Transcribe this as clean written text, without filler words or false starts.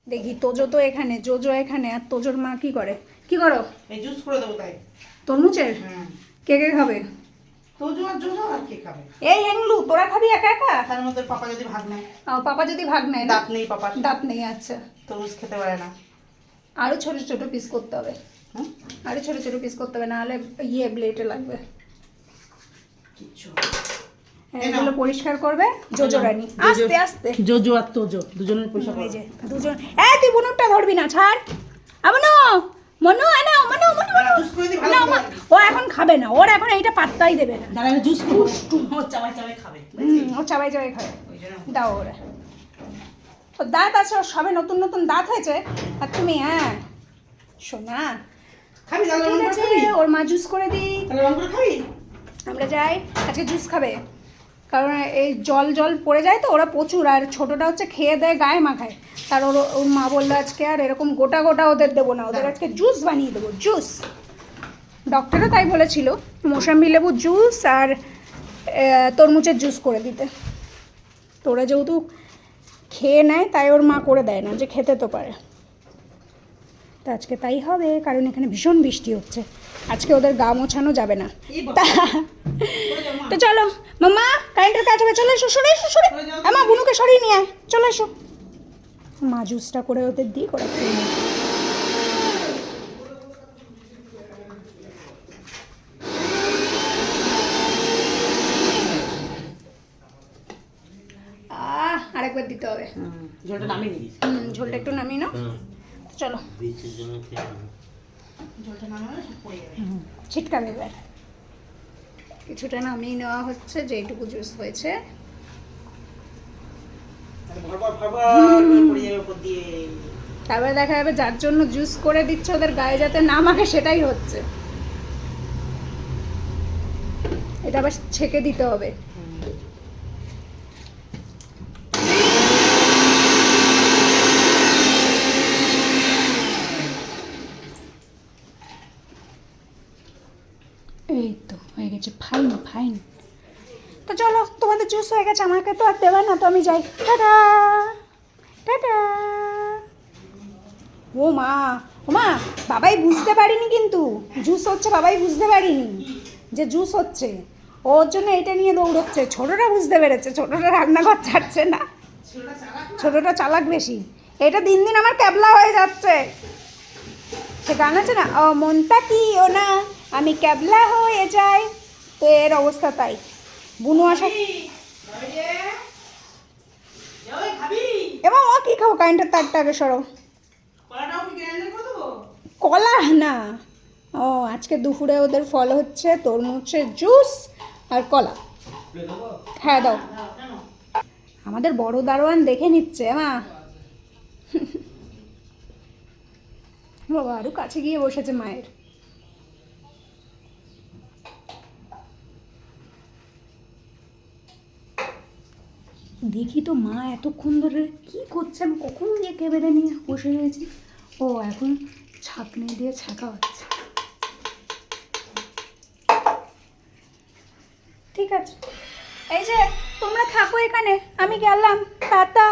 দেখি তোজো তো এখানে, জোজো এখানে, আর তোজোর মা কি করে? কি করো? এই জুস করে দেবো তাই। তরমুজের? কে কে খাবে? তোজো আর জোজো আর কে খাবে? এই হ্যাংলু, তোরা খাবি একা একা? তার মধ্যে পাপা যদি ভাগ নেয়। পাপা যদি ভাগ নেয়? দাঁত নেই পাপার। দাঁত নেই, আচ্ছা। তরমুজ খেতে পারে না। আরো ছোট ছোট পিস করতে হবে। আরো ছোট ছোট পিস করতে হবে, নাহলে ব্লেডে লাগবে। কিচ্ছু এগুলো পরিষ্কার করবে জোজো রানী, আস্তে আস্তে। জোজো আর তোজো দুজনের পয়সা পাবে। এই যে দুজন। তুই বুনুরটা ধরবি না, ছাড়। আমনো মনু আনা মনু মনু জুস করে দি ভালো না, করে। ও এখন খাবে না, ওর এখন এইটা পাত্তাই দেবে না। দাঁড়া জুস করব। ও চাবাই চাবাই খাবে। ও চাবাই চাবাই খাবে। ওই জন্য দাও ওরে। ও দাঁত আছে, ওর সবে নতুন নতুন দাঁত হয়েছে, আর তুমি শোনা খাবি দাঁড়া ঠিক রং আছে, করে খাবি? ওর মা জুস করে দিই। তাহলে রং করে খাবি? আমরা যাই, আজকে জুস খাবে, কারণ এই জল জল পড়ে যায় তো ওরা প্রচুর, আর ছোটোটা হচ্ছে খেয়ে দেয় গায়ে মাখায়, তার ওর মা বললো আজকে আর এরকম গোটা গোটা ওদের দেবো না, ওদের আজকে জুস বানিয়ে দেবো, জুস। ডক্টরও তাই বলেছিল, মোসাম্বি লেবু জুস আর তরমুজের জুস করে দিতে। তো ওরা যেহেতু খেয়ে নেয় তাই ওর মা করে দেয় না, যে খেতে তো পারে। তো আজকে তাই হবে, কারণ এখানে ভীষণ বৃষ্টি হচ্ছে, আজকে ওদের গা মোছানো যাবে না। তো চলো মাম্মা, কারেন্টের কাজ হবে, চলে এসো, সরে এসো, সরে। মা বুনুকে সরিয়ে নিয়ে আয়, চলে এসো। মা জুসটা করে ওদের দিই, করে খেয়ে নিই। আরেকবার দিতে হবে। ঝোলটা নামিয়ে দিস। ঝোলটা একটু নামিয়ে নাও। চলো, ঝোলটা নামালে সব পড়ে যাবে। ছিটকাবে এবার। কিছুটা নামিয়ে নেওয়া হচ্ছে, যেটুকু জুস হয়েছে। তারপরে দেখা যাবে যার জন্য জুস করে দিচ্ছে ওদের গায়ে যাতে না মাখে, সেটাই হচ্ছে। এটা আবার ছেঁকে দিতে হবে। এই তো হয়ে গেছে, ফাইন ফাইন। তো চলো, তোমাদের জুস হয়ে গেছে, আমাকে তো আর দেবে না, তো আমি যাই। Tata tata. ও মা, বাবাই বুঝতে পারিনি কিন্তু জুস হচ্ছে, বাবাই বুঝতে পারিনি যে জুস হচ্ছে, ওর জন্য এটা নিয়ে দৌড়চ্ছে। ছোটোটা বুঝতে পেরেছে, ছোটোটা রান্নাঘর ছাড়ছে না, ছোটোটা চালাক বেশি। এটা দিন দিন আমার ক্যাবলা হয়ে যাচ্ছে। সে গান আছে না, ও মনটা কি ও না, আমি ক্যাবলা হয়ে যাই। তো এর অবস্থা তাই। বুনু আসা, এবং ও কী খাবো, কারেন্টের তারটা আগে সরো। কলা না, ও আজকে দুপুরে ওদের ফল হচ্ছে তরমুজের জুস আর কলা। হ্যাঁ দাও। আমাদের বড় দারোয়ান দেখে নিচ্ছে মা। বাবা আরও কাছে গিয়ে বসেছে মায়ের। দেখি তো মা এতক্ষণ ধরে কি করছে, আমি কখন গিয়ে কেবেড়ে নিয়ে বসে রয়েছি। ও এখন ছাঁকনি দিয়ে ছাঁকা হচ্ছে। ঠিক আছে, এই যে তোমরা থাকো এখানে, আমি গেলাম, টাটা।